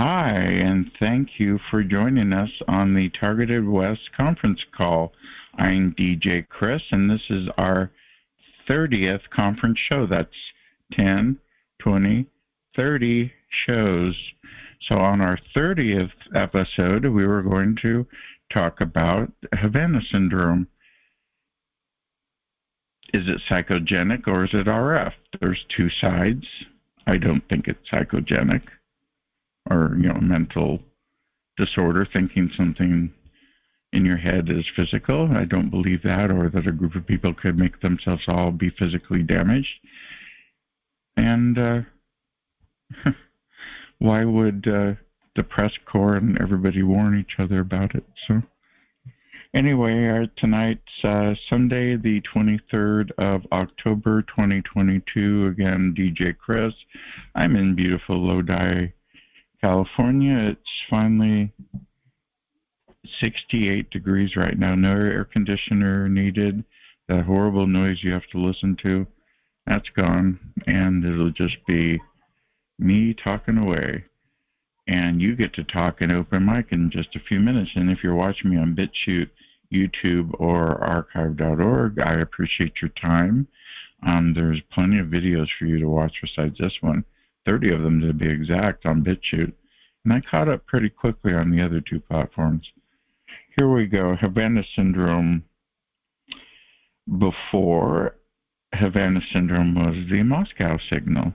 Hi, and thank you for joining us on the Targeted West conference call. I'm DJ Chris, and this is our 30th conference show. That's 10, 20, 30 shows. So on our 30th episode, we were going to talk about Havana syndrome. Is it psychogenic or is it RF? There's two sides. I don't think it's psychogenic or, mental disorder, thinking something in your head is physical. I don't believe that, or that a group of people could make themselves all be physically damaged. And why would the press corps and everybody warn each other about it? So anyway, tonight's Sunday, the 23rd of October, 2022. Again, DJ Chris. I'm in beautiful Lodi, California. It's finally 68 degrees right now. No air conditioner needed. That horrible noise you have to listen to, that's gone. And it'll just be me talking away. And you get to talk in open mic in just a few minutes. And if you're watching me on BitChute, YouTube, or archive.org, I appreciate your time. There's plenty of videos for you to watch besides this one, 30 of them to be exact, on BitChute. And I caught up pretty quickly on the other two platforms. Here we go. Havana syndrome. Before Havana syndrome was the Moscow signal.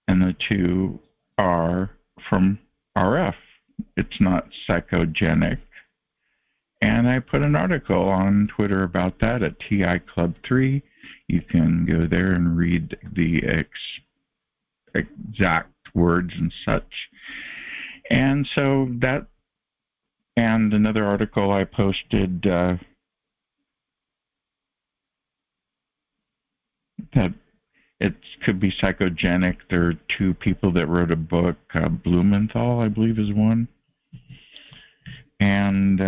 And the two are from RF. It's not psychogenic. And I put an article on Twitter about that at TI Club 3. You can go there and read the exact words and such. And so that, and another article I posted that it could be psychogenic. There are two people that wrote a book, Blumenthal, I believe, is one. And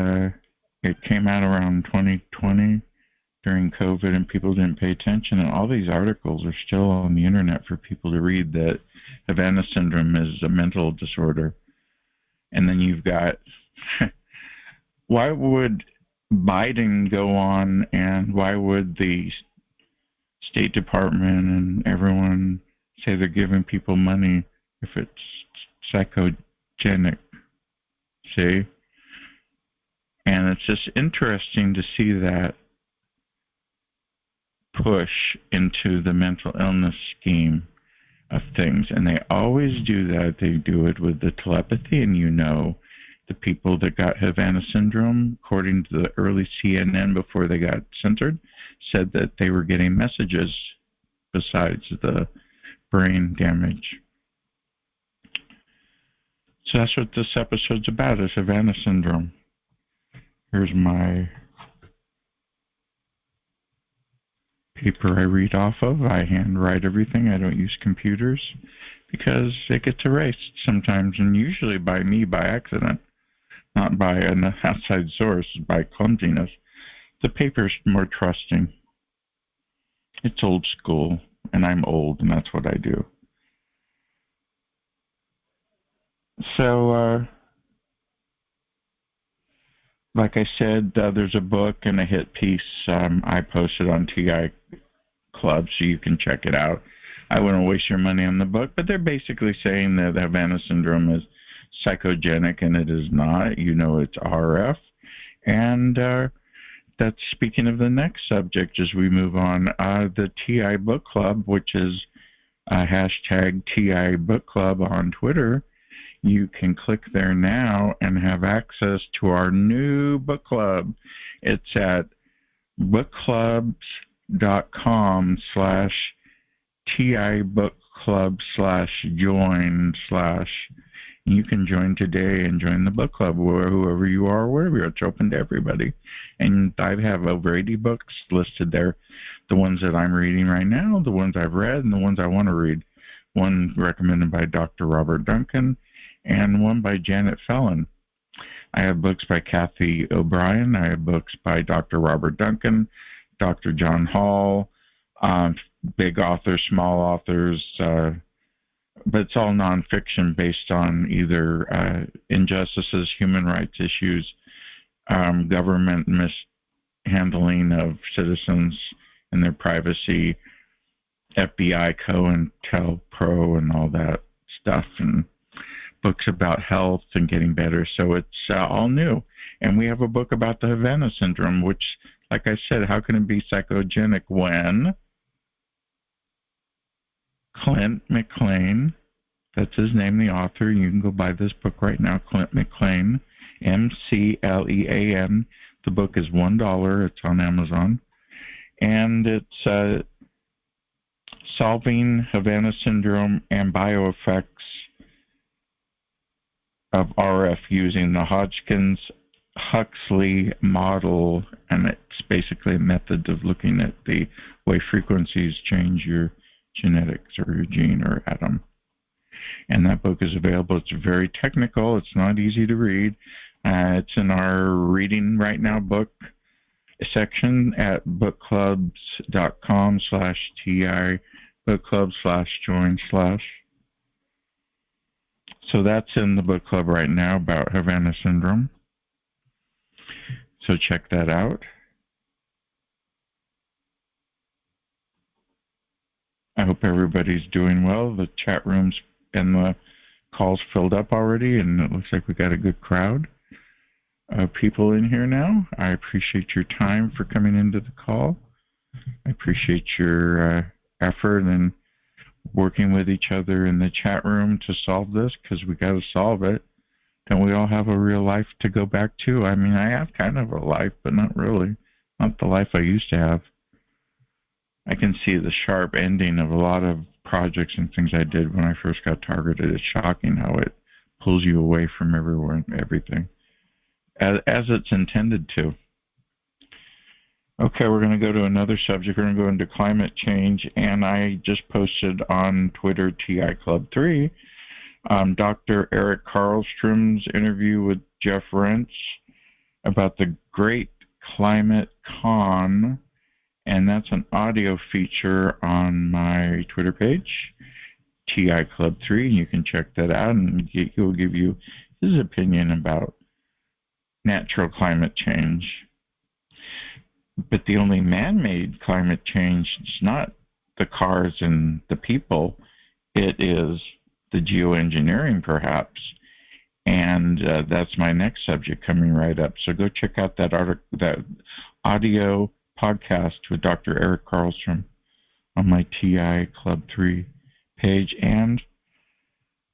it came out around 2020 during COVID, and people didn't pay attention. And all these articles are still on the internet for people to read, that Havana syndrome is a mental disorder. And then you've got, why would Biden go on, and why would the State Department and everyone say they're giving people money if it's psychogenic? See? And it's just interesting to see that push into the mental illness scheme of things. And they always do that. They do it with the telepathy, and the people that got Havana syndrome, according to the early CNN before they got censored, said that they were getting messages besides the brain damage. So that's what this episode's about, is Havana syndrome. Here's my paper I read off of. I handwrite everything. I don't use computers because it gets erased sometimes, and usually by me by accident, not by an outside source, by clumsiness. The paper's more trusting. It's old school, and I'm old, and that's what I do. So, like I said, there's a book and a hit piece I posted on TI Club, so you can check it out. I wouldn't waste your money on the book, but they're basically saying that Havana syndrome is psychogenic, and it is not. It's RF. And that's speaking of the next subject as we move on. The TI Book Club, which is hashtag TI Book Club on Twitter. You can click there now and have access to our new book club. It's at bookclubs.com/TI Book Club/join/ You can join today and join the book club, whoever you are, wherever you are. It's open to everybody. And I have over 80 books listed there. The ones that I'm reading right now, the ones I've read, and the ones I want to read. One recommended by Dr. Robert Duncan, and one by Janet Fallon. I have books by Kathy O'Brien. I have books by Dr. Robert Duncan, Dr. John Hall, big authors, small authors, but it's all nonfiction based on either injustices, human rights issues, government mishandling of citizens and their privacy, FBI, COINTELPRO, and all that stuff, and books about health and getting better. So it's all new. And we have a book about the Havana syndrome, which, like I said, how can it be psychogenic when Clint McLean, that's his name, the author, you can go buy this book right now, Clint McLean, McLean. The book is $1. It's on Amazon. And it's Solving Havana Syndrome and Bioeffects of RF using the Hodgkins-Huxley model, and it's basically a method of looking at the way frequencies change your genetics or your gene or atom. And that book is available. It's very technical. It's not easy to read. It's in our Reading Right Now book section at bookclubs.com/TI, bookclub/join/. So that's in the book club right now about Havana syndrome. So check that out. I hope everybody's doing well. The chat rooms and the calls filled up already, and it looks like we got a good crowd of people in here now. I appreciate your time for coming into the call. I appreciate your effort and working with each other in the chat room to solve this, because we got to solve it. Don't we all have a real life to go back to? I mean, I have kind of a life, but not really. Not the life I used to have. I can see the sharp ending of a lot of projects and things I did when I first got targeted. It's shocking how it pulls you away from everywhere and everything, as it's intended to. Okay, we're going to go to another subject. We're going to go into climate change, and I just posted on Twitter, TI Club 3, Dr. Eric Karlstrom's interview with Jeff Rentz about the Great Climate Con, and that's an audio feature on my Twitter page, TI Club 3. You can check that out, and he'll give you his opinion about natural climate change. But the only man-made climate change is not the cars and the people. It is the geoengineering, perhaps. And that's my next subject coming right up. So go check out that audio podcast with Dr. Eric Karlstrom on my TI Club 3 page, and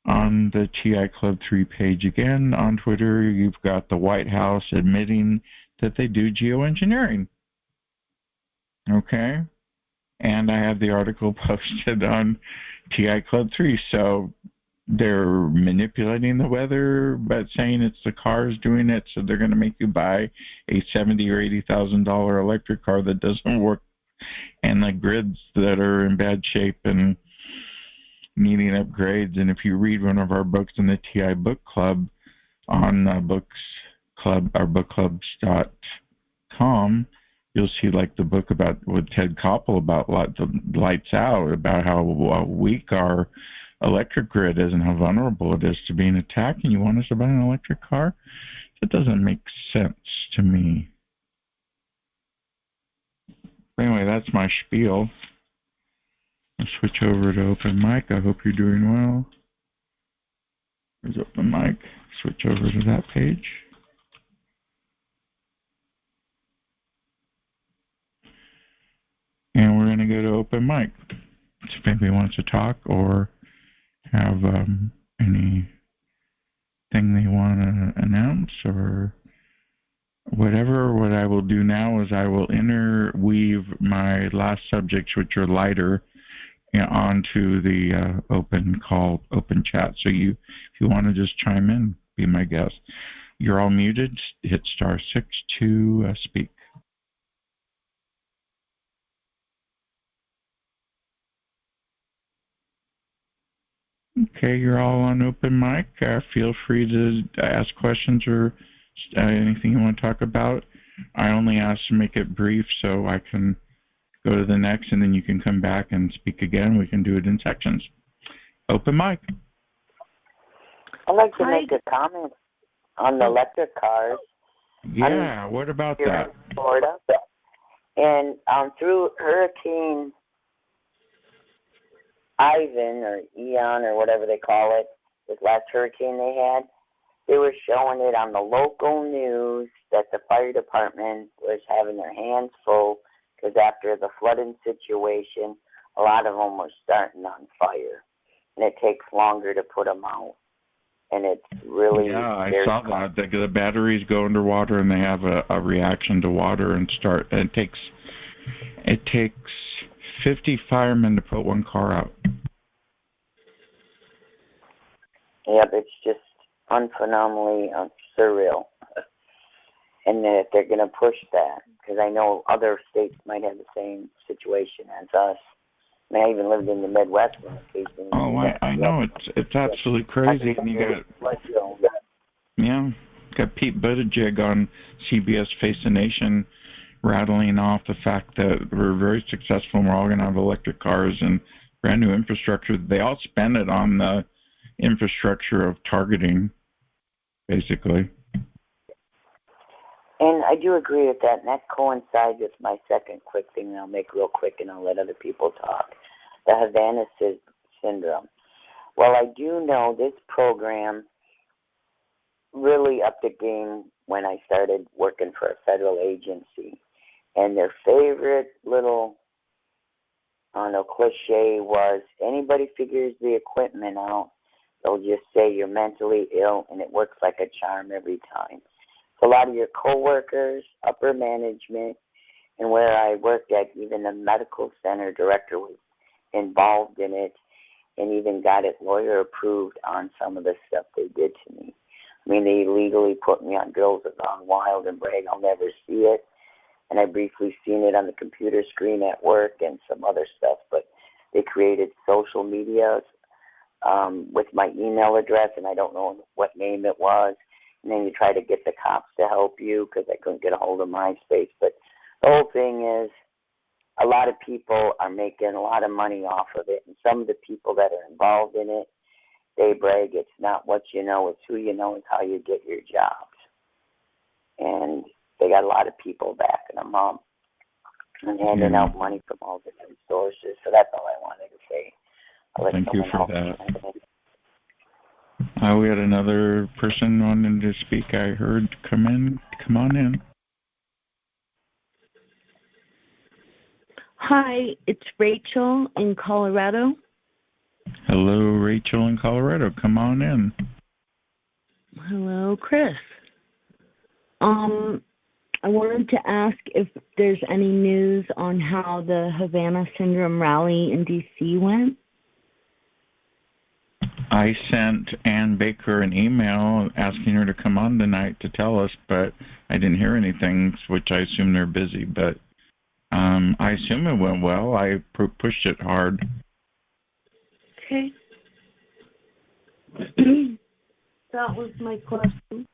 on the TI Club 3 page again on Twitter. You've got the White House admitting that they do geoengineering. Okay? And I have the article posted on TI Club 3. So they're manipulating the weather, but saying it's the cars doing it, so they're going to make you buy a $70,000 or $80,000 electric car that doesn't work, and the grids that are in bad shape and needing upgrades. And if you read one of our books in the TI Book Club on Books Club or bookclubs.com, you'll see like the book about with Ted Koppel about the lights out, about how weak our electric grid is and how vulnerable it is to being attacked, and you want us to buy an electric car? That doesn't make sense to me. Anyway, that's my spiel. I'll switch over to open mic. I hope you're doing well. There's open mic. Switch over to that page. And we're going to go to open mic. So if anybody wants to talk or have anything they want to announce or whatever, what I will do now is I will interweave my last subjects, which are lighter, onto the open call, open chat. So if you want to just chime in, be my guest. You're all muted. Hit *6 to speak. Okay, you're all on open mic. Feel free to ask questions or anything you want to talk about. I only ask to make it brief so I can go to the next, and then you can come back and speak again. We can do it in sections. Open mic. I'd like to make a comment on the electric cars. Yeah, what about that? In Florida. And through Hurricane Ivan or Ian or whatever they call it, this last hurricane they were showing it on the local news that the fire department was having their hands full because after the flooding situation, a lot of them were starting on fire. And it takes longer to put them out. And it's really I saw that. The batteries go underwater and they have a reaction to water and start. And it takes 50 firemen to put one car out. Yep, it's just unphenomenally surreal. And that they're going to push that because I know other states might have the same situation as us. I mean, I even lived in the Midwest when it case. I know it's absolutely crazy. And you got Pete Buttigieg on CBS Face the Nation rattling off the fact that we're very successful and we're all going to have electric cars and brand new infrastructure. They all spend it on the infrastructure of targeting, basically. And I do agree with that, and that coincides with my second quick thing that I'll make real quick, and I'll let other people talk. The Havana syndrome. Well, I do know this program really upped the game when I started working for a federal agency. And their favorite little, cliche was anybody figures the equipment out, they'll just say you're mentally ill, and it works like a charm every time. So a lot of your coworkers, upper management, and where I worked at, even the medical center director was involved in it and even got it lawyer approved on some of the stuff they did to me. I mean, they legally put me on drills that gone wild and brag I'll never see it. And I briefly seen it on the computer screen at work and some other stuff. But they created social medias with my email address, and I don't know what name it was. And then you try to get the cops to help you because I couldn't get a hold of MySpace. But the whole thing is a lot of people are making a lot of money off of it. And some of the people that are involved in it, they brag it's not what you know, it's who you know, it's how you get your jobs. And they got a lot of people backing them up and handing out money from all different sources. So that's all I wanted to say. Thank you for that. We had another person wanting to speak. I heard. Come on in. Hi, it's Rachel in Colorado. Hello, Rachel in Colorado. Come on in. Hello, Chris. I wanted to ask if there's any news on how the Havana Syndrome rally in D.C. went. I sent Ann Baker an email asking her to come on tonight to tell us, but I didn't hear anything, which I assume they're busy. But I assume it went well. I pushed it hard. Okay. That was my question.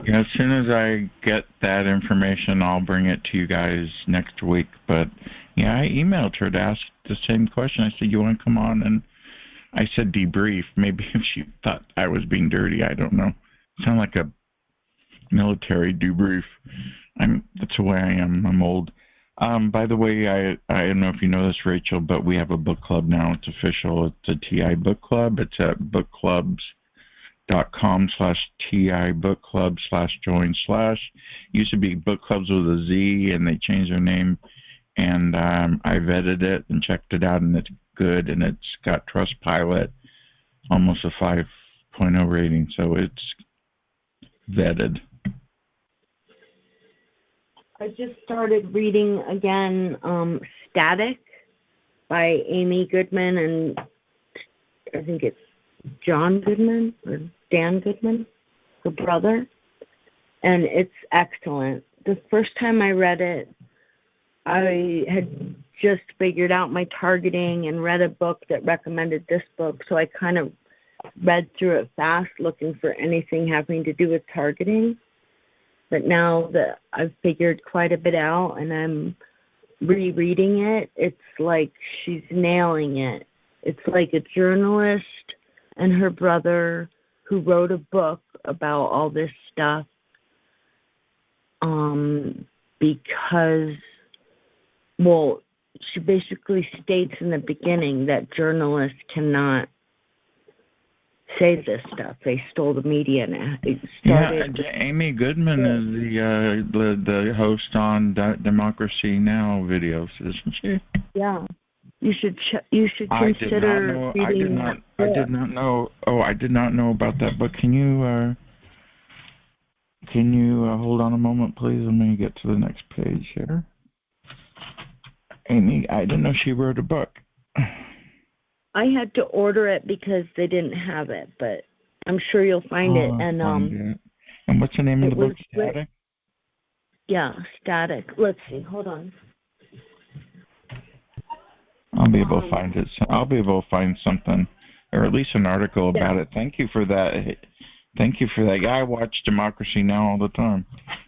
Yeah, as soon as I get that information, I'll bring it to you guys next week. But, yeah, I emailed her to ask the same question. I said, you want to come on? And I said debrief. Maybe if she thought I was being dirty, I don't know. Sound like a military debrief. That's the way I am. I'm old. By the way, I don't know if you know this, Rachel, but we have a book club now. It's official. It's a TI book club. It's at bookclubs.com/TI book club/join/. Used to be book clubs with a Z, and they changed their name. And I vetted it and checked it out, and it's good. And it's got Trustpilot, almost a 5.0 rating. So it's vetted. I just started reading again Static by Amy Goodman and I think it's John Goodman or Dan Goodman, her brother. And it's excellent. The first time I read it, I had just figured out my targeting and read a book that recommended this book. So I kind of read through it fast looking for anything having to do with targeting. But now that I've figured quite a bit out and I'm rereading it, it's like she's nailing it. It's like a journalist and her brother who wrote a book about all this stuff because, well, she basically states in the beginning that journalists cannot say this stuff. They stole the media and it started. Yeah, Amy Goodman is the host on Democracy Now! Videos, isn't she? Yeah. You should consider reading that book. I did not know. Oh, I did not know about that book. Can you hold on a moment, please? Let me get to the next page here. Amy, I didn't know she wrote a book. I had to order it because they didn't have it, but I'm sure you'll find it. And and what's the name of the book? Static? Yeah, Static. Let's see. Hold on. I'll be able to find it. I'll be able to find something, or at least an article about it. Thank you for that. Thank you for that. Yeah, I watch Democracy Now! All the time.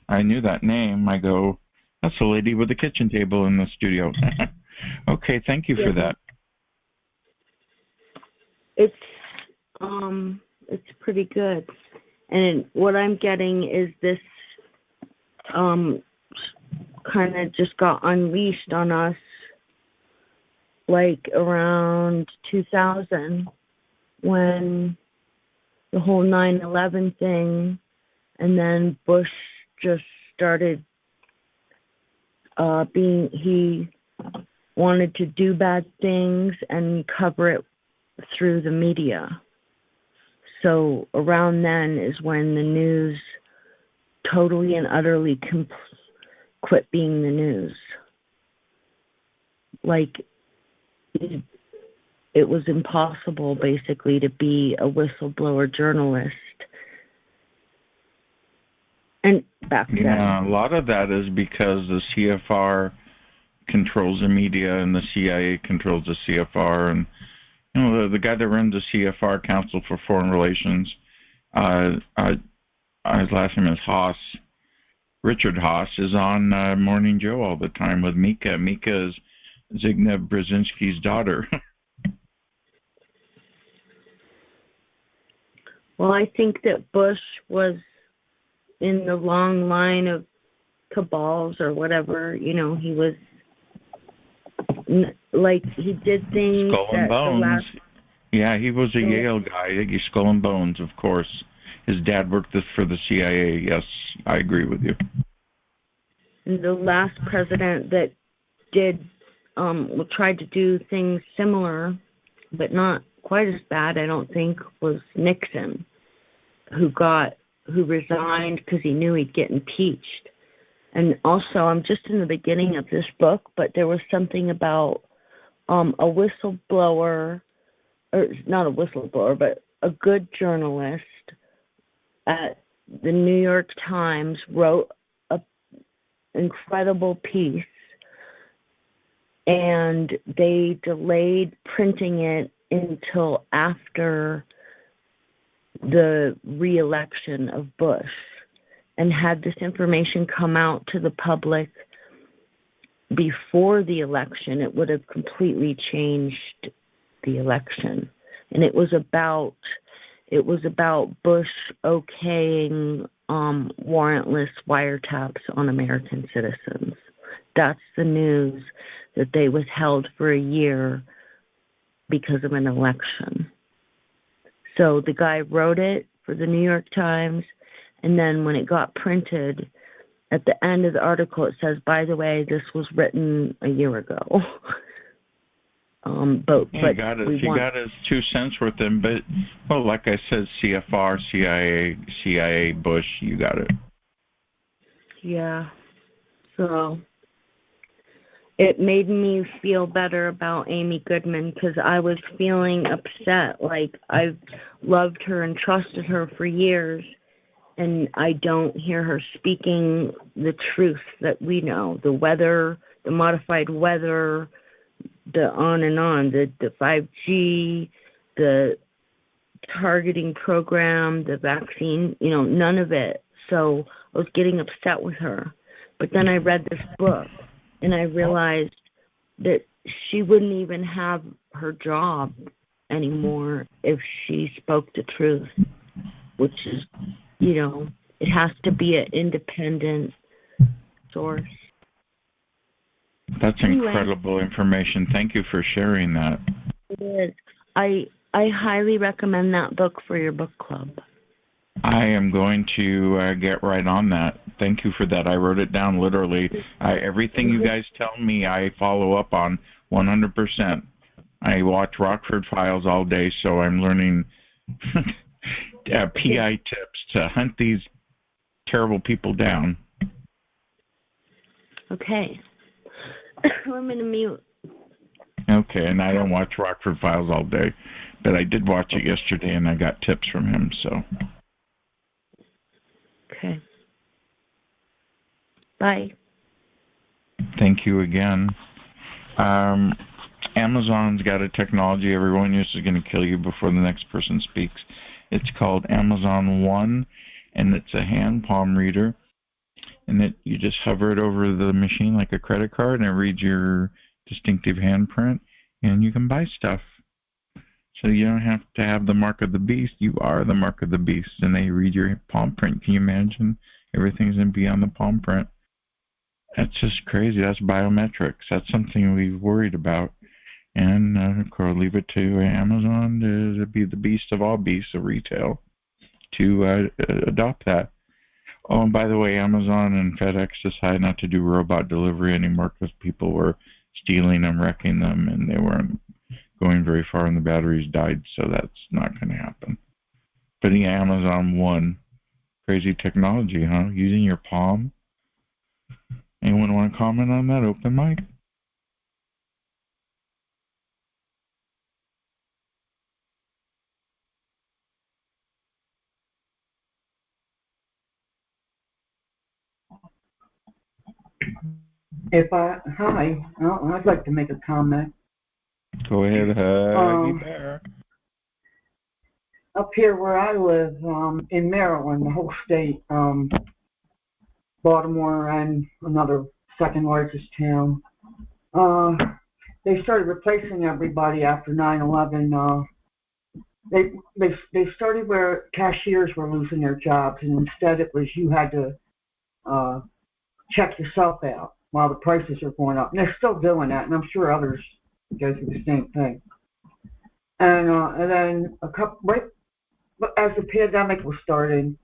I knew that name. I go, that's the lady with the kitchen table in the studio. Okay, thank you for that. It's pretty good. And what I'm getting is this kind of just got unleashed on us like around 2000 when the whole 9/11 thing, and then Bush just started he wanted to do bad things and cover it through the media. So around then is when the news totally and utterly quit being the news. Like, it was impossible, basically, to be a whistleblower journalist. And back then. Yeah, a lot of that is because the CFR controls the media and the CIA controls the CFR. And, you know, the guy that runs the CFR, Council for Foreign Relations, his last name is Haas. Richard Haas is on Morning Joe all the time with Mika. Mika is Zygmunt Brzezinski's daughter. Well, I think that Bush was in the long line of cabals or whatever. You know, he was like, he did things. Skull and Bones. Yeah, he was a Yale guy. Skull and Bones, of course. His dad worked for the CIA. Yes, I agree with you. The last president that did tried to do things similar, but not quite as bad, I don't think, was Nixon, who resigned because he knew he'd get impeached. And also, I'm just in the beginning of this book, but there was something about a whistleblower, or not a whistleblower, but a good journalist at the New York Times wrote an incredible piece, and they delayed printing it until after the re-election of Bush. And had this information come out to the public before the election, it would have completely changed the election. And it was about Bush okaying warrantless wiretaps on American citizens. That's the news that they withheld for a year because of an election. So the guy wrote it for the New York Times, and then when it got printed, at the end of the article it says, by the way, this was written a year ago. He got his 2 cents worth in, but, well, like I said, CFR, CIA, Bush, you got it. Yeah. So it made me feel better about Amy Goodman because I was feeling upset. Like, I've loved her and trusted her for years, and I don't hear her speaking the truth that we know. The weather, the modified weather, the on and on, the 5G, the targeting program, the vaccine, you know, none of it. So I was getting upset with her. But then I read this book, and I realized that she wouldn't even have her job anymore if she spoke the truth, which is, it has to be an independent source. That's incredible information. Thank you for sharing that. It is. I highly recommend that book for your book club. I am going to get right on that. Thank you for that. I wrote it down literally. Everything you guys tell me, I follow up on 100%. I watch Rockford Files all day, so I'm learning PI tips to hunt these terrible people down. Okay. I'm going to mute. Okay, and I don't watch Rockford Files all day, but I did watch it yesterday, and I got tips from him, so. Okay. Bye. Thank you again. Amazon's got a technology everyone uses going to kill you before the next person speaks. It's called Amazon One, and it's a hand palm reader. And you just hover it over the machine like a credit card, and it reads your distinctive handprint, and you can buy stuff. So you don't have to have the mark of the beast. You are the mark of the beast, and they read your palm print. Can you imagine? Everything's going to be on the palm print. That's just crazy. That's biometrics. That's something we've worried about. And of course, leave it to Amazon to be the beast of all beasts of retail to adopt that. Oh, and by the way, Amazon and FedEx decided not to do robot delivery anymore because people were stealing them, wrecking them, and they weren't going very far and the batteries died, so that's not going to happen. But yeah, Amazon One. Crazy technology, huh? Using your palm. Anyone want to comment on that? Open mic? Hi, I'd like to make a comment. Go ahead, Huggy Bear. Up here where I live, in Maryland, the whole state, Baltimore and another second largest town, they started replacing everybody after 9/11. They started where cashiers were losing their jobs, and instead it was you had to check yourself out while the prices are going up. And they're still doing that, and I'm sure others go through the same thing. And then right as the pandemic was starting,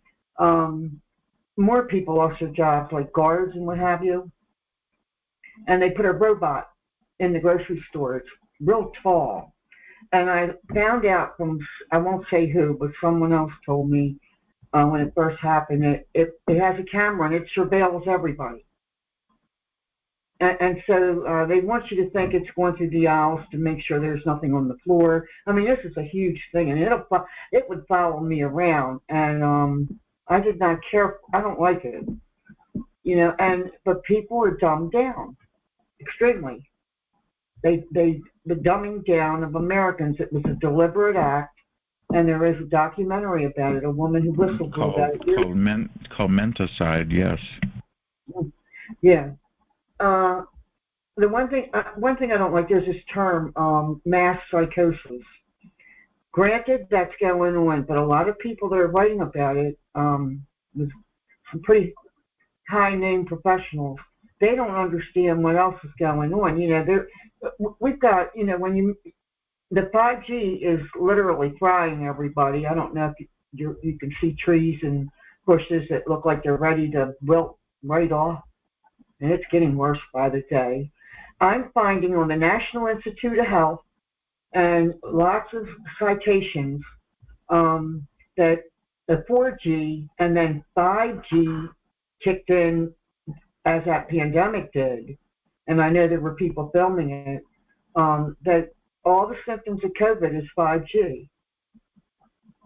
more people lost their jobs, like guards and what have you. And they put a robot in the grocery store. It's real tall. And I found out from, I won't say who, but someone else told me when it first happened, it has a camera and it surveils everybody. And so they want you to think it's going through the aisles to make sure there's nothing on the floor. I mean, this is a huge thing, and it would follow me around, and I did not care. I don't like it, but people are dumbed down extremely. The dumbing down of Americans. It was a deliberate act, and there is a documentary about it. A woman who whistled about it. Called Menticide, yes. Yeah. The one thing I don't like, there's this term, mass psychosis. Granted, that's going on, but a lot of people that are writing about it, with some pretty high-name professionals, they don't understand what else is going on. We've got, the 5G is literally frying everybody. I don't know if you can see trees and bushes that look like they're ready to wilt right off. And it's getting worse by the day. I'm finding on the National Institute of Health and lots of citations that the 4G and then 5G kicked in as that pandemic did. And I know there were people filming it, that all the symptoms of COVID is 5G.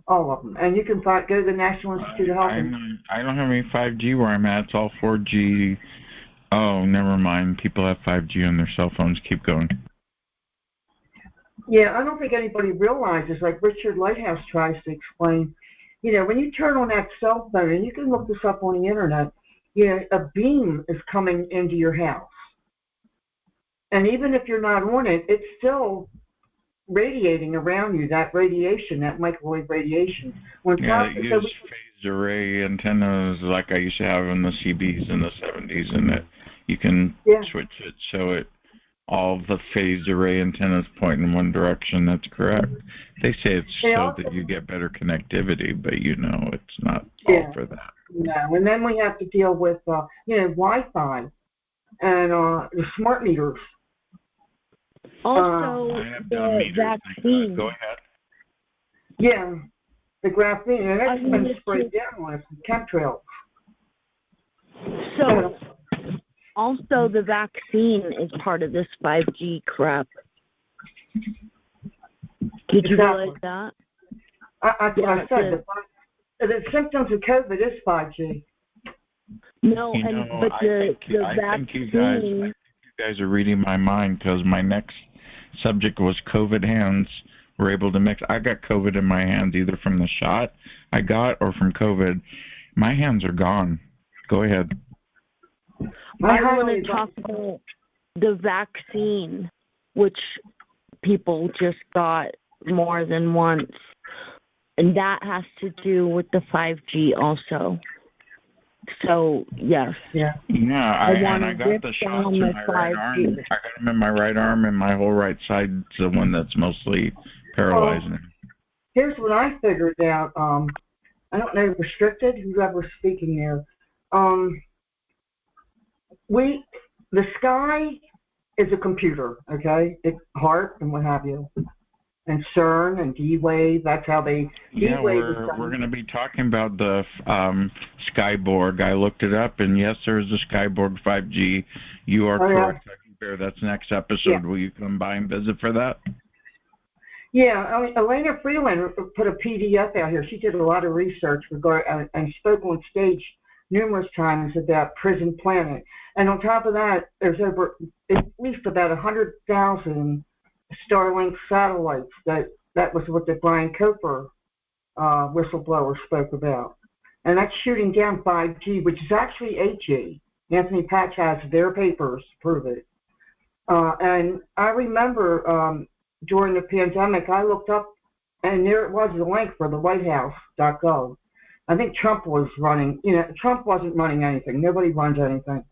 All of them. And you can go to the National Institute of Health. I don't have any 5G where I'm at. It's all 4G. Oh, never mind. People have 5G on their cell phones. Keep going. Yeah, I don't think anybody realizes, like Richard Lighthouse tries to explain, when you turn on that cell phone, and you can look this up on the internet, a beam is coming into your house. And even if you're not on it, it's still radiating around you, that radiation, that microwave radiation. Yeah, they use phased array antennas like I used to have in the CBs in the 70s, and that you can switch it so it all the phased array antennas point in one direction. That's correct. They say it's so that you get better connectivity, but it's not all for that. No, and then we have to deal with Wi-Fi and the smart meters. Also, I have done meters. vaccine. Go ahead. Yeah, the graphene, and that's been sprayed down on us with chemtrails. So, also the vaccine is part of this 5G crap. Did you realize that? I said the symptoms of COVID is 5G. No, but the vaccine. I think you guys are reading my mind, because my next subject was COVID hands. We're able to mix. I got COVID in my hands either from the shot I got or from COVID. My hands are gone. Go ahead. I want to talk about the vaccine, which people just got more than once. And that has to do with the 5G also. So, yes. Yeah. I got the shots in my right arm. I got them in my right arm, and my whole right side's the one that's mostly paralyzing. Here's what I figured out. I don't know, restricted, whoever's speaking there. The sky is a computer, okay? It's HAARP and what have you. And CERN and D-Wave, that's how they... we're going to be talking about the Skyborg. I looked it up, and yes, there is a Skyborg 5G. You are correct, Bear. That's next episode. Yeah. Will you come by and visit for that? Yeah, Elena Freeland put a PDF out here. She did a lot of research and spoke on stage numerous times about Prison Planet. And on top of that, there's over at least about 100,000 Starlink satellites. That was what the Brian Coper whistleblower spoke about. And that's shooting down 5G, which is actually 8G. Anthony Patch has their papers to prove it. And I remember during the pandemic, I looked up, and there it was, the link for the WhiteHouse.gov. I think Trump was running, Trump wasn't running anything. Nobody runs anything.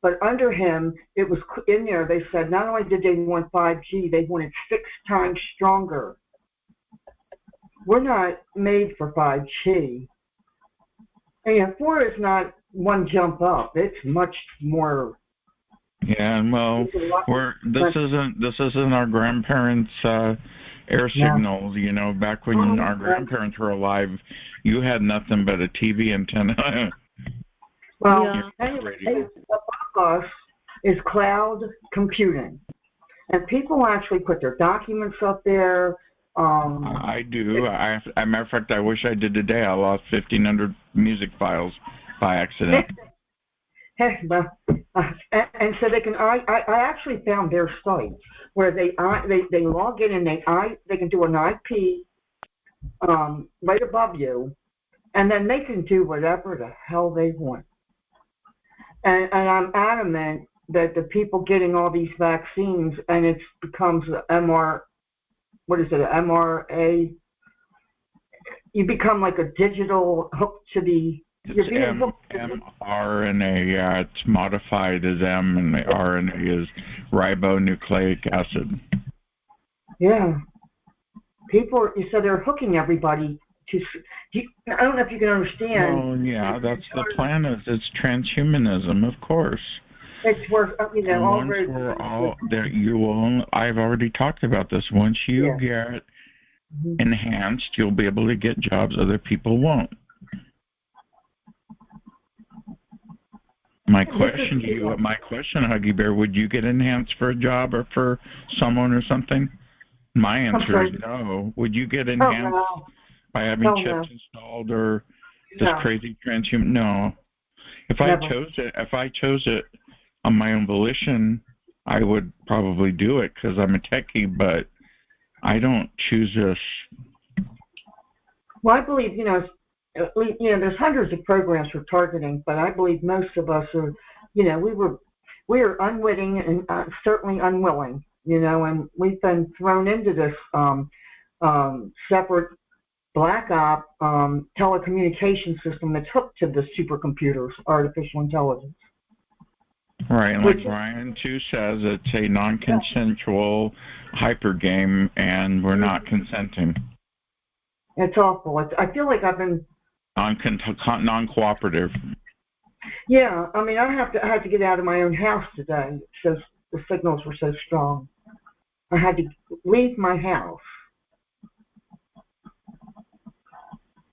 But under him, it was in there, they said not only did they want 5G, they wanted 6 times stronger. We're not made for 5G. And 4 is not one jump up. It's much more. Yeah, well, this isn't our grandparents' air signals. Back when our grandparents were alive, you had nothing but a TV antenna. Well, anyway, above us is cloud computing, and people actually put their documents up there. I do. As a matter of fact, I wish I did today. I lost 1,500 music files by accident. And so they can. I actually found their site where they log in and they can do an IP right above you, and then they can do whatever the hell they want. And I'm adamant that the people getting all these vaccines, and it becomes mRNA. You become like a digital hook to the. It's mRNA. Yeah, it's modified as M, and the RNA is ribonucleic acid. Yeah. People, so they're hooking everybody to. I don't know if you can understand. Oh, yeah, that's the plan. It's transhumanism, of course. It's worth, once we're all there, you will. I've already talked about this. Once you get enhanced, you'll be able to get jobs other people won't. My question, Huggy Bear, would you get enhanced for a job or for someone or something? My answer is no. Would you get enhanced by having chips installed or this crazy transhuman? No. If I chose it on my own volition, I would probably do it because I'm a techie, but I don't choose this. Well, I believe, there's hundreds of programs for targeting, but I believe most of us are, we are unwitting and certainly unwilling. and we've been thrown into this separate black op telecommunication system that's hooked to the supercomputers, artificial intelligence. Right, and like Brian too says, it's a non-consensual hyper game, and we're not consenting. It's awful. I feel like I've been non-cooperative. Yeah, I mean, I had to get out of my own house today because the signals were so strong. I had to leave my house,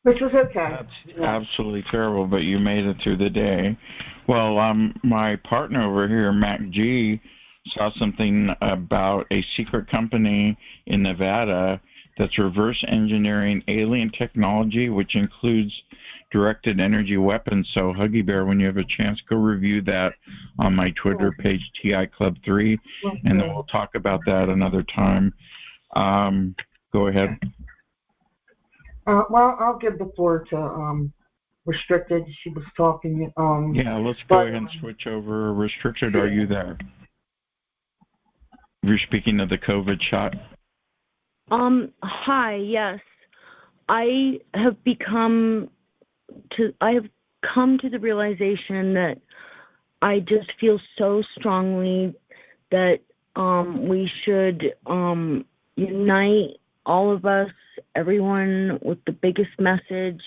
which was okay. That's absolutely terrible, but you made it through the day. Well, my partner over here, Mac G, saw something about a secret company in Nevada that's reverse engineering alien technology, which includes directed energy weapons. So, Huggy Bear, when you have a chance, go review that on my Twitter page, TI Club 3, and then we'll talk about that another time. Go ahead. Well, I'll give the floor to Restricted. She was talking. Yeah, let's go ahead and switch over. Restricted, are you there? You're speaking of the COVID shot. Hi, yes. I have come to the realization that I just feel so strongly that we should unite, all of us, everyone, with the biggest message,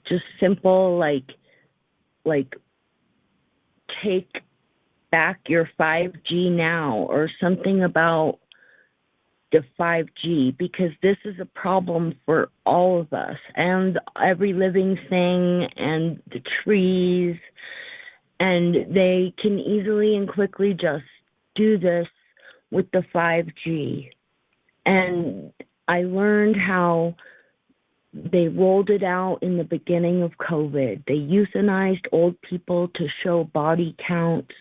just simple, like take back your 5G now, or something about the 5G, because this is a problem for all of us and every living thing and the trees, and they can easily and quickly just do this with the 5G. And I learned how they rolled it out in the beginning of COVID. They euthanized old people to show body counts.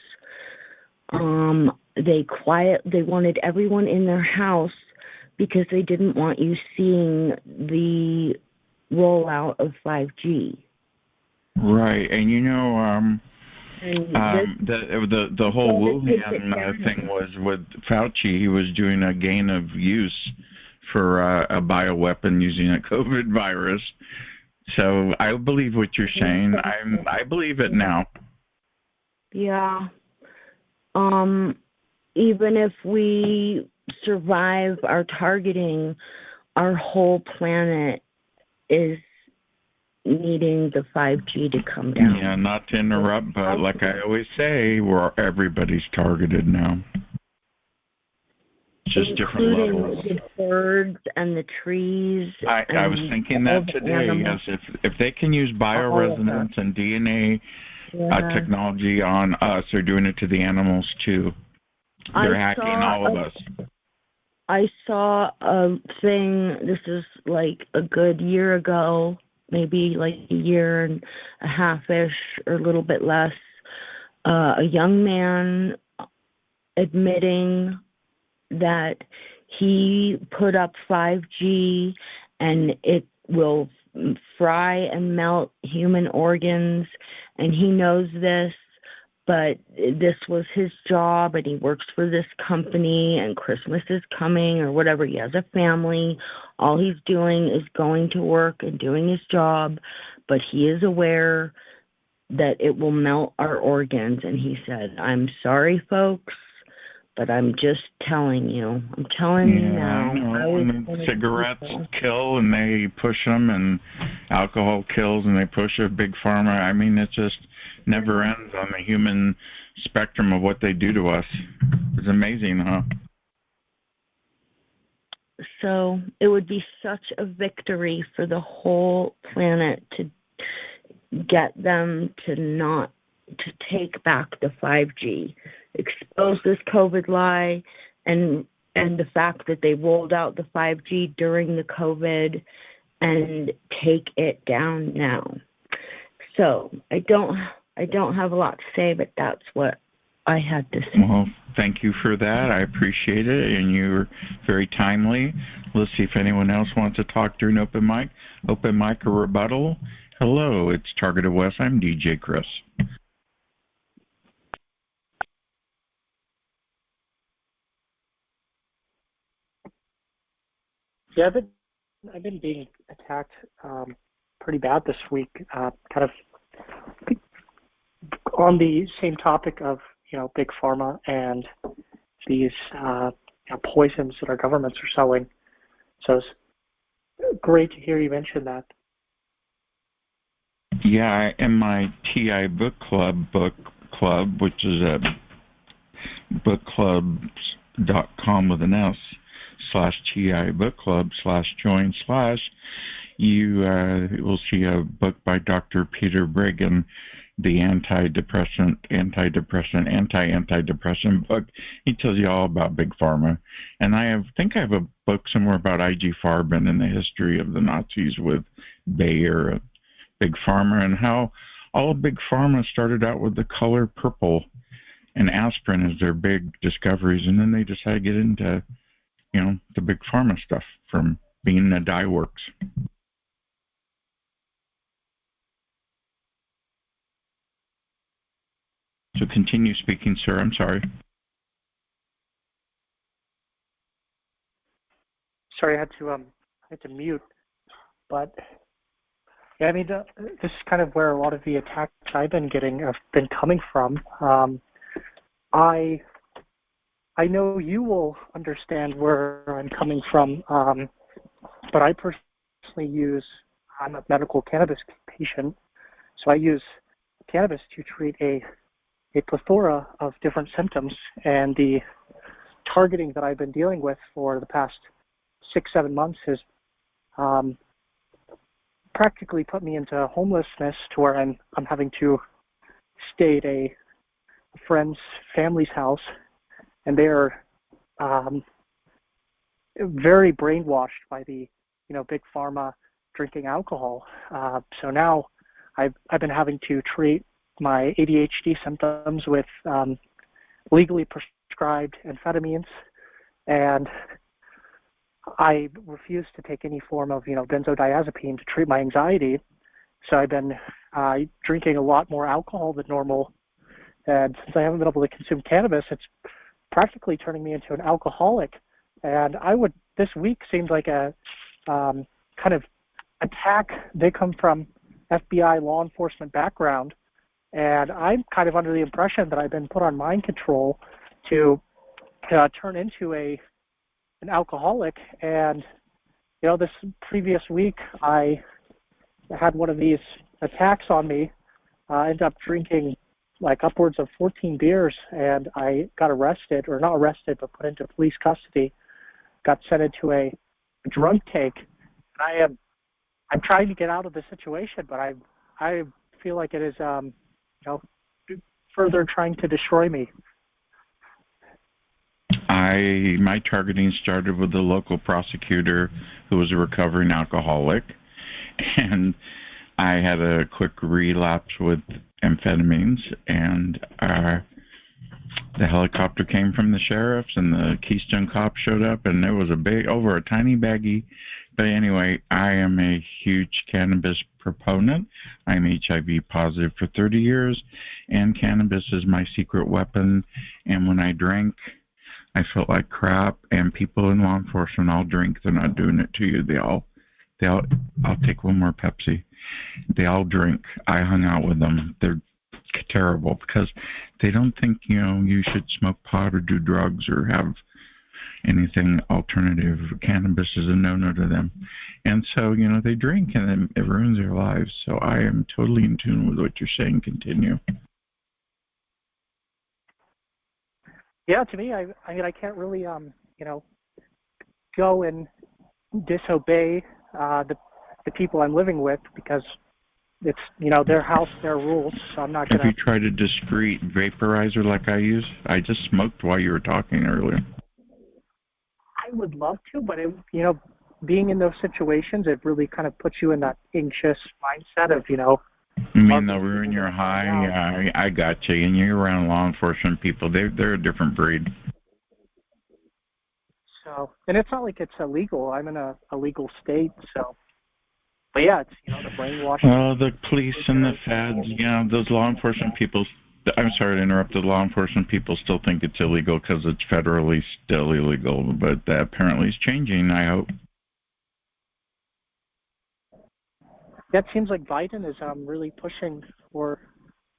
They wanted everyone in their house because they didn't want you seeing the rollout of 5G. Right, and the whole Wuhan thing was with Fauci. He was doing a gain of use for a bioweapon using a COVID virus. So I believe what you're saying. I believe it now. Yeah. Even if we survive our targeting, our whole planet is needing the 5G to come down. Yeah, not to interrupt, but like I always say, everybody's targeted now. Just different levels. The birds and the trees. I was thinking that today. Yes, if they can use bioresonance and DNA technology on us, they're doing it to the animals too. They're hacking all of us. I saw a thing, this is like a good year ago, maybe like a year and a half-ish or a little bit less, a young man admitting that he put up 5G and it will fry and melt human organs, and he knows this, but this was his job, and he works for this company, and Christmas is coming or whatever. He has a family. All he's doing is going to work and doing his job, but he is aware that it will melt our organs. And he said, I'm sorry, folks, but I'm just telling you. I'm telling you now. I know. And cigarettes kill, and they push them, and alcohol kills, and they push a big pharma. I mean, it just never ends on the human spectrum of what they do to us. It's amazing, huh? So it would be such a victory for the whole planet to get them to take back the 5G, expose this COVID lie, and the fact that they rolled out the 5G during the COVID, and take it down now. So I don't have a lot to say, but that's what I had to say. Well, thank you for that. I appreciate it, and you're very timely. Let's see if anyone else wants to talk during open mic or rebuttal. Hello, it's Targeted West. I'm DJ Chris. Yeah, I've been being attacked pretty bad this week. Kind of on the same topic of big pharma and these poisons that our governments are selling. So it's great to hear you mention that. Yeah, in my TI book club, which is a bookclubs.com with an S /TI book club /join / you will see a book by Dr. Peter Breggin, the antidepressant book. He tells you all about big pharma. And I think I have a book somewhere about IG Farben and the history of the Nazis with Bayer, big pharma, and how all of big pharma started out with the color purple and aspirin as their big discoveries, and then they decided to get into the big pharma stuff from being the dye works. So continue speaking, sir. I'm sorry. Sorry, I had to mute. But yeah, I mean, this is kind of where a lot of the attacks I've been getting have been coming from. I know you will understand where I'm coming from, but I personally I'm a medical cannabis patient, so I use cannabis to treat a plethora of different symptoms, and the targeting that I've been dealing with for the past 6-7 months has practically put me into homelessness, to where I'm having to stay at a friend's family's house, and they are very brainwashed by the big pharma drinking alcohol. So now I've been having to treat my ADHD symptoms with legally prescribed amphetamines, and I refuse to take any form of benzodiazepine to treat my anxiety. So I've been drinking a lot more alcohol than normal, and since I haven't been able to consume cannabis, it's practically turning me into an alcoholic. And this week seemed like a kind of attack. They come from FBI law enforcement background, and I'm kind of under the impression that I've been put on mind control to turn into an alcoholic. And this previous week I had one of these attacks on me. I ended up drinking like upwards of 14 beers, and I got arrested, or not arrested, but put into police custody. Got sent into a drug tank. And I'm trying to get out of the situation, but I feel like it is further trying to destroy me. My targeting started with a local prosecutor who was a recovering alcoholic, and I had a quick relapse with amphetamines, and the helicopter came from the sheriffs, and the Keystone cops showed up, and there was a tiny baggie. But anyway, I am a huge cannabis proponent. I'm HIV positive for 30 years, and cannabis is my secret weapon. And when I drank, I felt like crap, and people in law enforcement all drink. They're not doing it to you. I'll take one more Pepsi. They all drink. I hung out with them. They're terrible because they don't think, you should smoke pot or do drugs or have anything alternative. Cannabis is a no-no to them. And so, they drink, and then it ruins their lives. So I am totally in tune with what you're saying. Continue. Yeah, to me, I can't really, go and disobey the people I'm living with, because it's, their house, their rules. So I'm not going to. Have you tried a discreet vaporizer like I use? I just smoked while you were talking earlier. I would love to, but being in those situations, it really kind of puts you in that anxious mindset of, You mean they'll ruin your high? I got you. And you're around law enforcement people. They're a different breed. So, and it's not like it's illegal. I'm in a legal state, so. But yeah, it's the brainwashing. Well, the police and the feds, those law enforcement people. I'm sorry to interrupt. The law enforcement people still think it's illegal because it's federally still illegal, but that apparently is changing. I hope. That seems like Biden is really pushing for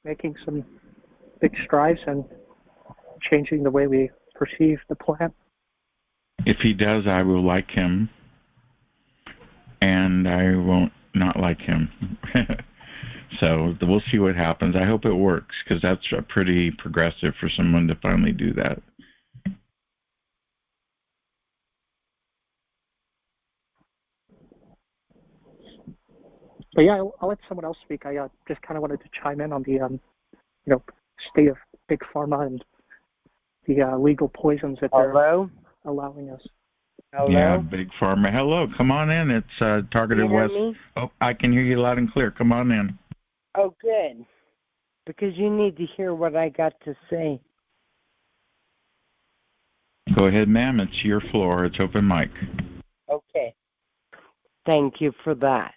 making some big strides and changing the way we perceive the planet. If he does, I will like him, and I won't not like him. So we'll see what happens. I hope it works, because that's pretty progressive for someone to finally do that. But yeah, I'll let someone else speak. I just kind of wanted to chime in on the state of big pharma and the legal poisons that they're allowing us. Hello? Yeah, big pharma. Hello, come on in. It's Targeted West. Me? Oh, I can hear you loud and clear. Come on in. Oh, good. Because you need to hear what I got to say. Go ahead, ma'am. It's your floor. It's open mic. Okay. Thank you for that.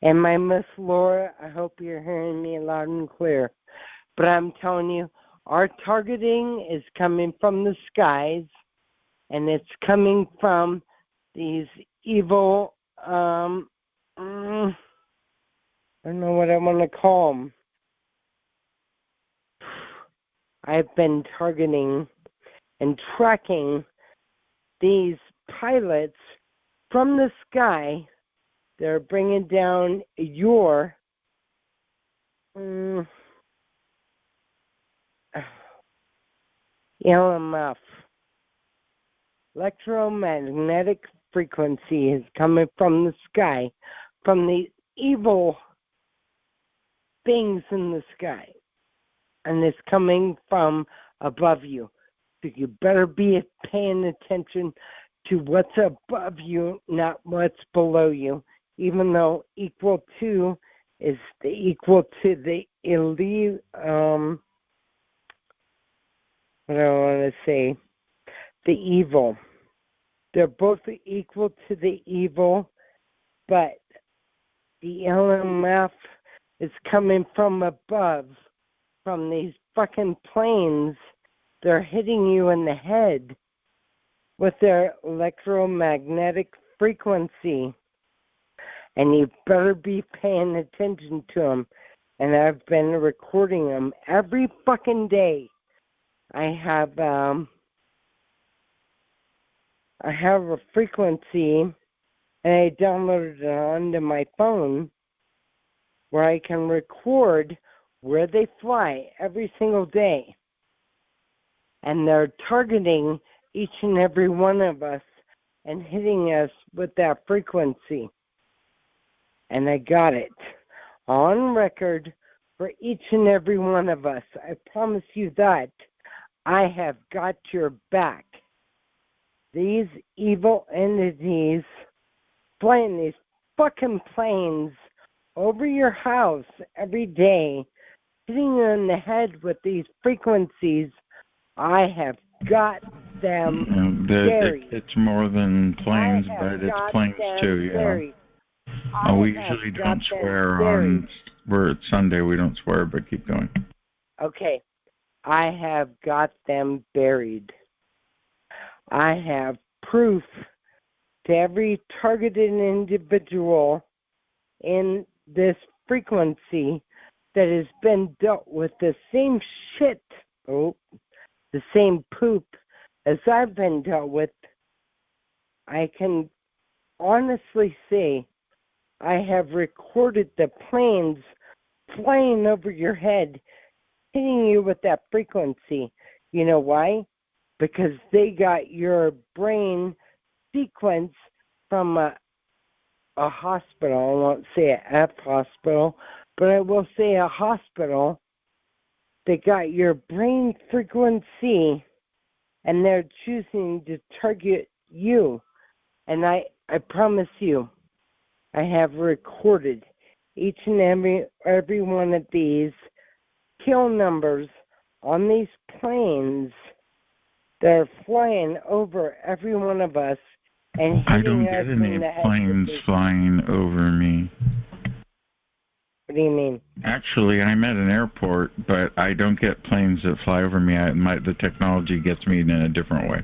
And my Miss Laura, I hope you're hearing me loud and clear. But I'm telling you, our targeting is coming from the skies, and it's coming from these evil, I don't know what I want to call them. I've been targeting and tracking these pilots from the sky. They're bringing down your EMF. Electromagnetic frequency is coming from the sky, from the evil things in the sky. And it's coming from above you. So you better be paying attention to what's above you, not what's below you. Even though equal to is equal to the elite, what do I want to say? The evil. They're both equal to the evil, but the LMF is coming from above, from these fucking planes. They're hitting you in the head with their electromagnetic frequency. And you better be paying attention to them. And I've been recording them every fucking day. I have a frequency, and I downloaded it onto my phone where I can record where they fly every single day. And they're targeting each and every one of us and hitting us with that frequency. And I got it on record for each and every one of us. I promise you that. I have got your back. These evil entities flying these fucking planes over your house every day, hitting you in the head with these frequencies, I have got them buried. It's more than planes, but it's planes too, yeah. Buried. We usually don't swear on, it's Sunday, we don't swear, but keep going. Okay. I have got them buried. I have proof to every targeted individual in this frequency that has been dealt with the same shit, the same poop as I've been dealt with. I can honestly say I have recorded the planes flying over your head, hitting you with that frequency. You know why? Because they got your brain sequence from a hospital. I won't say a F hospital, but I will say a hospital. They got your brain frequency, and they're choosing to target you. And I promise you, I have recorded each and every one of these kill numbers on these planes that are flying over every one of us and hitting us. I don't get any planes flying over me. What do you mean? Actually, I'm at an airport, but I don't get planes that fly over me. The technology gets me in a different way.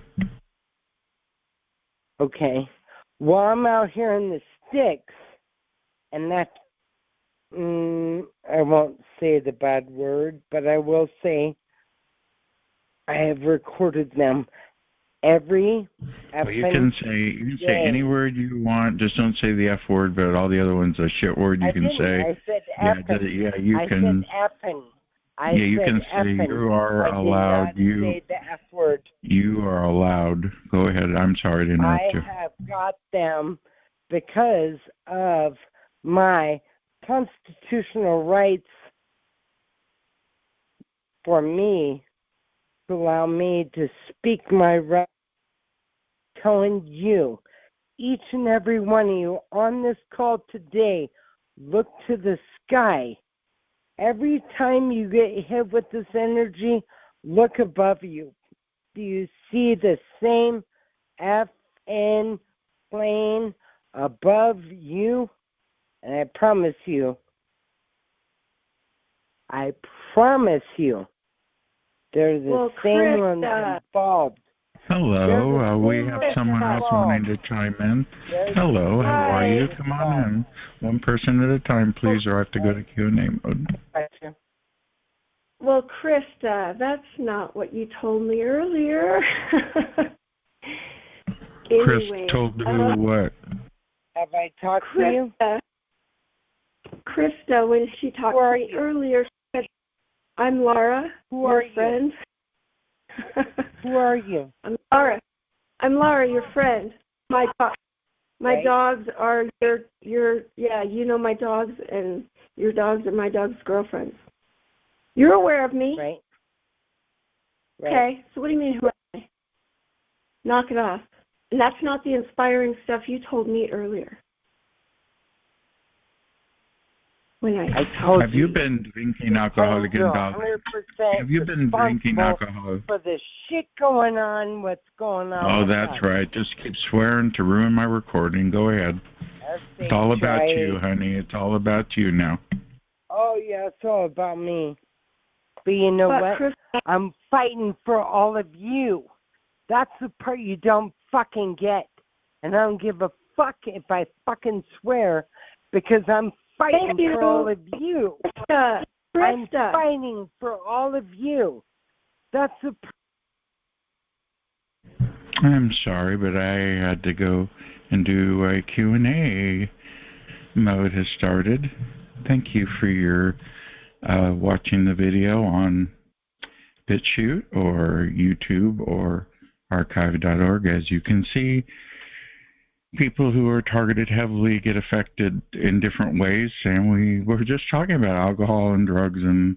Okay. Well, I'm out here in the sticks, and that's I won't say the bad word, but I will say I have recorded them every Well, you can say any word you want. Just don't say the F word, but all the other ones, a shit word, you can say. I said effing. Yeah, you I can. said effing. You can say you are allowed. I did not say the F word. You are allowed. Go ahead. I'm sorry to interrupt you. I have got them because of my constitutional rights for me to allow me to speak my right, telling you, each and every one of you on this call today, look to the sky. Every time you get hit with this energy, look above you. Do you see the same FN plane above you? And I promise you, they're the same ones involved. Hello, we have someone else wanting to chime in. Hello, how are you? Come on in. One person at a time, please, or I have to go to Q&A mode. Well, Krista, that's not what you told me earlier. Chris Anyway, told who what? Have I talked to you? Krista, when she talked to me earlier, she said, I'm Laura, your friend. Who are you? I'm Laura, your friend. My dogs are your you know my dogs, and your dogs are my dog's girlfriends. You're aware of me. Right. Okay, so what do you mean who am I? Knock it off. And that's not the inspiring stuff you told me earlier. When I told Have you been drinking alcohol again, dog? Have you been drinking alcohol? For the shit going on, what's going on? Oh, that's right. Just keep swearing to ruin my recording. Go ahead. It's all about you, honey. It's all about you now. Oh, yeah, it's all about me. But you know what? I'm fighting for all of you. That's the part you don't fucking get. And I don't give a fuck if I fucking swear, because I'm fighting for all of you. Krista. I'm fighting for all of you. That's the I'm sorry, but I had to go and do a Q&A mode has started. Thank you for your watching the video on BitChute or YouTube or archive.org. As you can see, people who are targeted heavily get affected in different ways, and we were just talking about alcohol and drugs and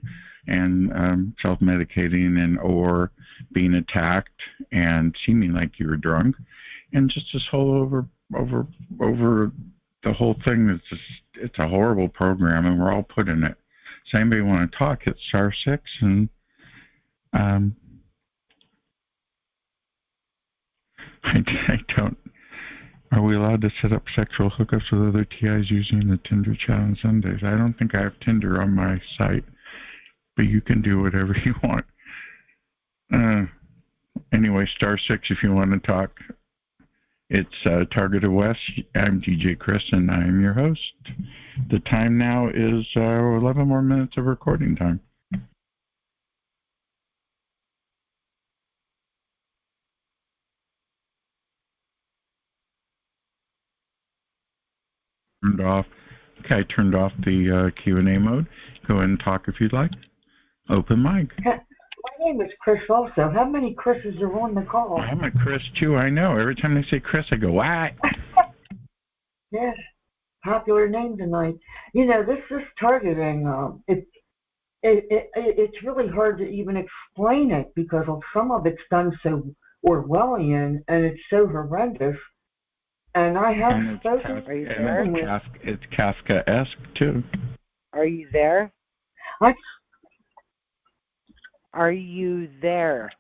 self-medicating and or being attacked and seeming like you were drunk, and just this whole over the whole thing. It's a horrible program, and we're all put in it. Does anybody want to talk? Hit *6 and I don't. Are we allowed to set up sexual hookups with other TIs using the Tinder chat on Sundays? I don't think I have Tinder on my site, but you can do whatever you want. Anyway, *6 if you want to talk. It's TargetedWest. I'm DJ Chris, and I am your host. The time now is 11 more minutes of recording time. Turned off. Okay, I turned off the Q&A mode. Go ahead and talk if you'd like. Open mic. My name is Chris also. How many Chris's are on the call? I'm a Chris too, I know. Every time they say Chris, I go, what? Yes, popular name tonight. You know, this is targeting. It's really hard to even explain it because some of it's done so Orwellian and it's so horrendous. And I have spoken to him. It's Kafka-esque too. Are you there? What? Are you there?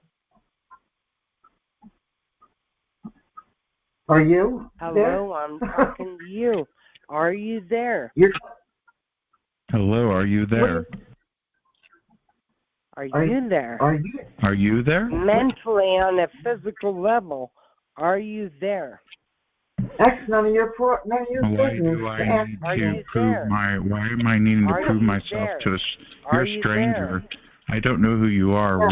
Are you? Hello, there? I'm talking to you. Are you there? Hello, are you there? Are you there? Are you there? Mentally, on a physical level, are you there? That's none of your Why business do I to ask. need Are to you prove there? why am I needing to Are prove you myself there? to you're Are a you stranger. there? I don't know who you are. No,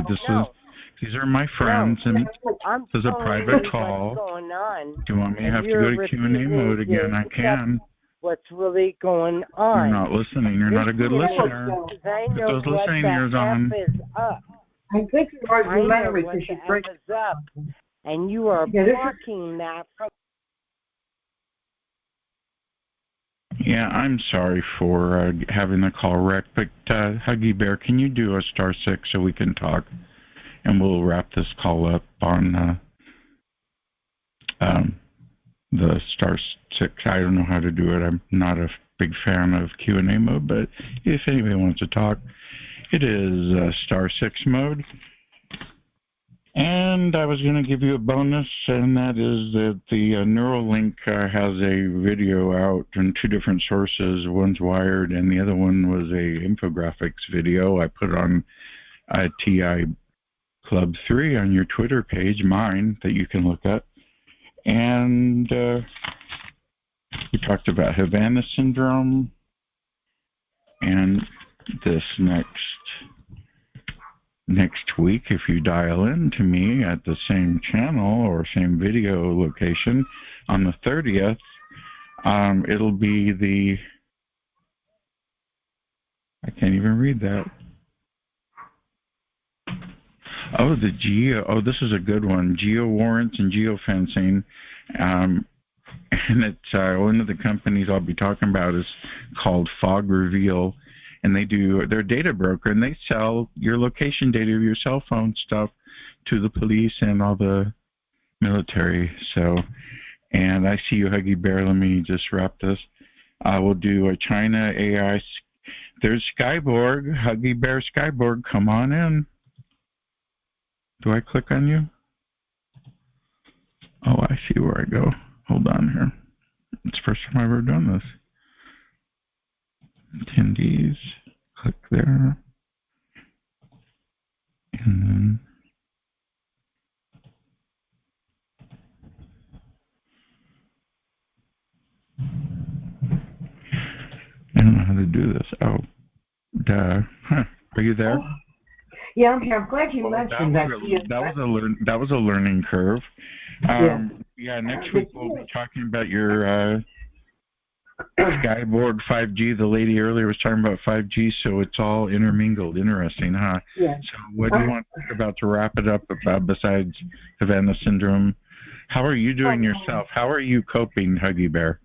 These are my No, friends, and I'm this is a telling private you call. what's going on, Do you want me to and have to go you're to Q&A refusing mode again? to I accept can. what's really going You're on. not listening. You're not a good Listen to me, listener. because I Put know those what listening the ears F on. is up. I think you're I know argumentative what because the you F break. is up, and you are Yeah, this is blocking that from. Yeah, I'm sorry for having the call wrecked, but Huggy Bear, can you do a star 6 so we can talk? And we'll wrap this call up on the star 6. I don't know how to do it. I'm not a big fan of Q&A mode, but if anybody wants to talk, it is star 6 mode. And I was going to give you a bonus, and that is that the Neuralink has a video out in 2 different sources. One's Wired, and the other one was a infographics video. I put on TI Club 3 on your Twitter page, mine, that you can look at. And we talked about Havana syndrome, and this next week, if you dial in to me at the same channel or same video location on the 30th, it'll be I can't even read that. Oh, this is a good one. Geo warrants and geofencing. And it's one of the companies I'll be talking about is called Fog Reveal. And they're a data broker, and they sell your location data, your cell phone stuff to the police and all the military. So, and I see you, Huggy Bear. Let me just wrap this. I will do a China AI. There's Skyborg, Huggy Bear Skyborg. Come on in. Do I click on you? Oh, I see where I go. Hold on here. It's the first time I've ever done this. Attendees. Click there. And then I don't know how to do this. Oh, duh. Huh. Are you there? Oh, yeah, I'm here. I'm glad you mentioned that. That was a learning curve. Yeah. Next week we'll be talking about your Skyborg 5G. The lady earlier was talking about 5G, so it's all intermingled. Interesting, huh? Yeah. So what do you want to talk about to wrap it up besides Havana syndrome? How are you doing yourself? How are you coping, Huggy Bear?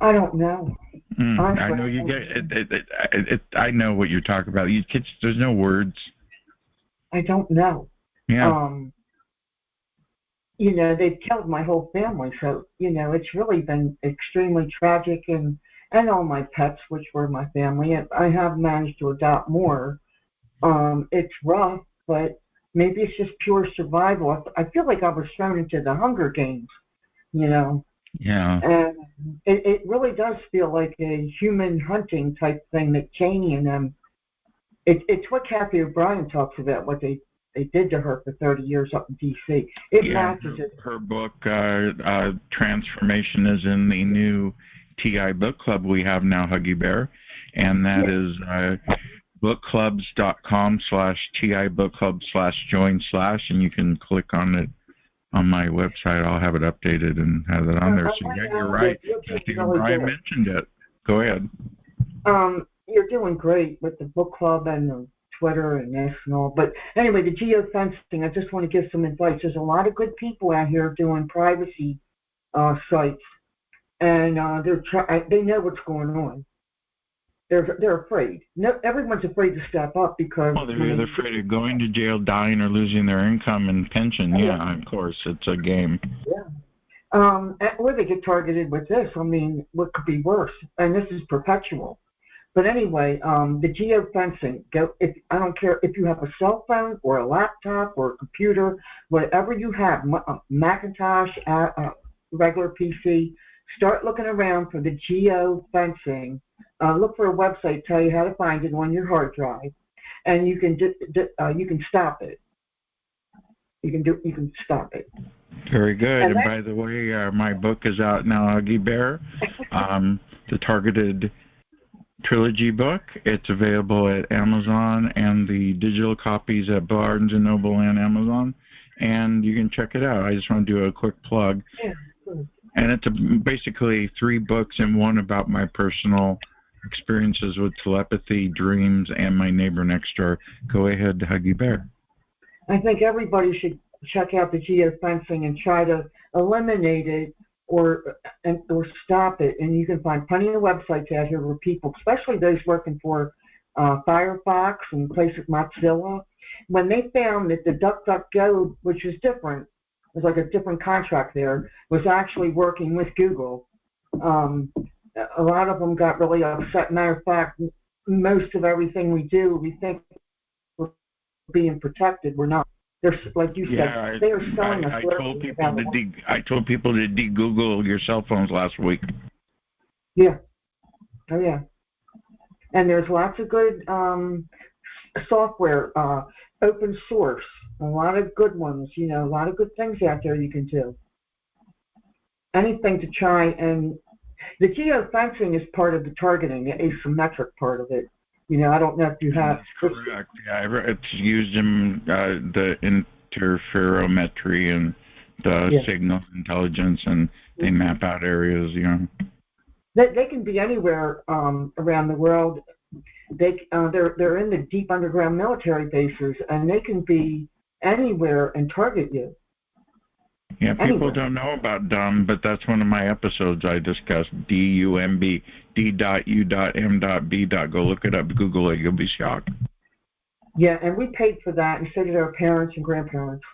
I don't know. I know you get it. I know what you're talking about. You kids, there's no words. I don't know. Yeah. They've killed my whole family, so it's really been extremely tragic, and all my pets, which were my family. I have managed to adopt more. It's rough, but maybe it's just pure survival. I feel like I was thrown into the Hunger Games, Yeah. And it really does feel like a human hunting type thing that Cheney and them. It's what Kathy O'Brien talks about, what they did to her for 30 years up in D.C. It matches it. Her book, Transformation, is in the new TI book club we have now, Huggy Bear, and that is bookclubs.com/TI bookclub/join/ and you can click on it on my website. I'll have it updated and have it on there. So yeah, you're right. Kathy O'Brien mentioned it. Go ahead. You're doing great with the book club and the Twitter and this and all. But anyway, the geofencing, I just want to give some advice. There's a lot of good people out here doing privacy sites, and they know what's going on. They're afraid. No, everyone's afraid to step up because they're either afraid of going to jail, dying, or losing their income and pension. Yeah, of course, it's a game. Yeah. Or they get targeted with this. I mean, what could be worse? And this is perpetual. But anyway, the geofencing. I don't care if you have a cell phone or a laptop or a computer, whatever you have, Macintosh, regular PC. Start looking around for the geofencing. Look for a website, tell you how to find it on your hard drive, and you can stop it. You can stop it. Very good. And And by the way, my book is out now, Huggy Bear, the Targeted Trilogy book. It's available at Amazon and the digital copies at Barnes & Noble and Amazon. And you can check it out. I just want to do a quick plug. Yeah. And it's basically 3 books and one about my personal experiences with telepathy, dreams, and my neighbor next door. Go ahead, Huggy Bear. I think everybody should check out the geofencing and try to eliminate it or stop it. And you can find plenty of websites out here where people, especially those working for Firefox and places Mozilla, when they found that the DuckDuckGo, which is different, was like a different contract there, was actually working with Google. A lot of them got really upset. Matter of fact, most of everything we do, we think we're being protected. We're not. They're, like you said, they are selling us. I told people to de-Google your cell phones last week. Yeah. Oh, yeah. And there's lots of good software, open source, a lot of good ones, you know, a lot of good things out there you can do. Anything to try, and the geofencing is part of the targeting, the asymmetric part of it. You know, I don't know if you have. That's correct. Yeah, it's used in the interferometry and the signal intelligence, and they map out areas, you know. They can be anywhere around the world. They're in the deep underground military bases, and they can be anywhere and target you. Yeah, people don't know about DUMB, but that's one of my episodes I discussed. DUMB, D.U.M.B. Go look it up, Google it, you'll be shocked. Yeah, and we paid for that, and so did our parents and grandparents.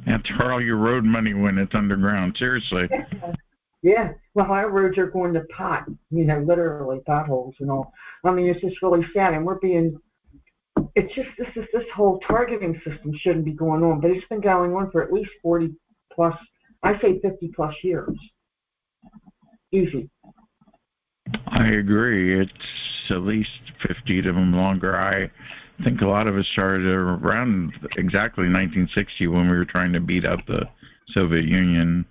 That's where all your road money when it's underground, seriously. Yeah, well, our roads are going to pot, you know, literally potholes and all. I mean, it's just really sad, and we're being. It's just this whole targeting system shouldn't be going on, but it's been going on for at least 40 plus. I say 50 plus years. Easy. I agree. It's at least 50 to them longer. I think a lot of it started around exactly 1960 when we were trying to beat out the Soviet Union.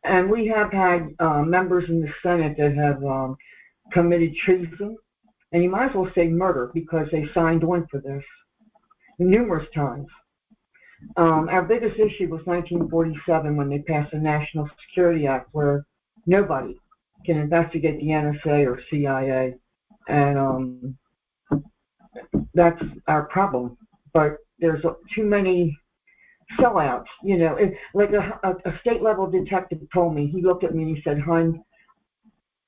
And we have had members in the Senate that have committed treason, and you might as well say murder because they signed on for this numerous times. Our biggest issue was 1947 when they passed the National Security Act, where nobody can investigate the NSA or CIA, and that's our problem. But there's too many sellouts, you know. Like a state-level detective told me, he looked at me and he said, "Hun,"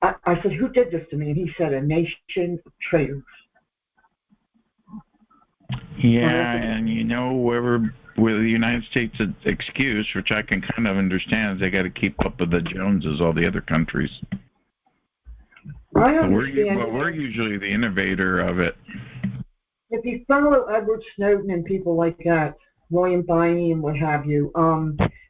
I said, "Who did this to me?" And he said, "A nation of traitors." Yeah, and you know, with the United States' excuse, which I can kind of understand, is they got to keep up with the Joneses, all the other countries. I understand. We're usually the innovator of it. If you follow Edward Snowden and people like that, William Biney and what have you,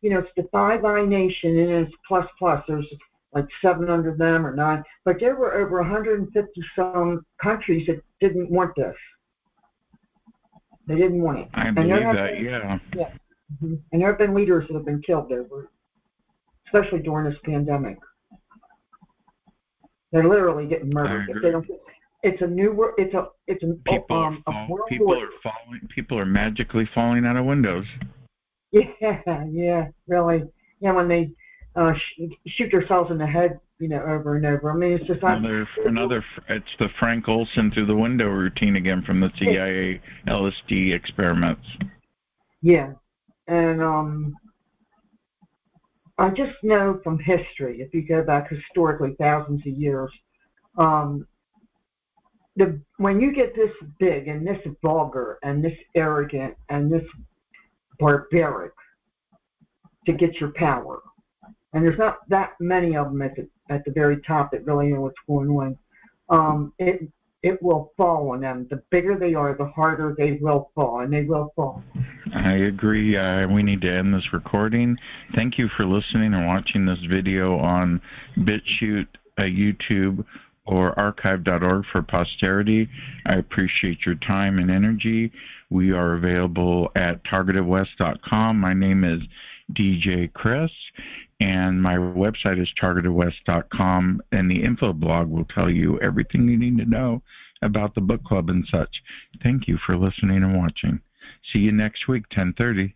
you know, it's the Five Eye Nation, and it's plus. There's like 7 under them or 9, but there were over 150 some countries that didn't want this. They didn't want it. I believe that, yeah. Yeah. Mm-hmm. And there have been leaders that have been killed over it, especially during this pandemic. They're literally getting murdered. If they don't, it's a new world. It's a people are magically falling out of windows. Yeah, really. Yeah, when they shoot themselves in the head, you know, over and over. I mean, it's just it's the Frank Olson through the window routine again from the CIA LSD experiments. Yeah, and I just know from history, if you go back historically thousands of years, when you get this big and this vulgar and this arrogant and this barbaric to get your power, and there's not that many of them at the very top that really know what's going on, it will fall on them. The bigger they are, the harder they will fall, and they will fall. I agree. We need to end this recording. Thank you for listening and watching this video on BitChute, YouTube, or archive.org for posterity. I appreciate your time and energy. We are available at TargetedWest.com. My name is DJ Chris, and my website is targetedwest.com, and the info blog will tell you everything you need to know about the book club and such. Thank you for listening and watching. See you next week, 10:30.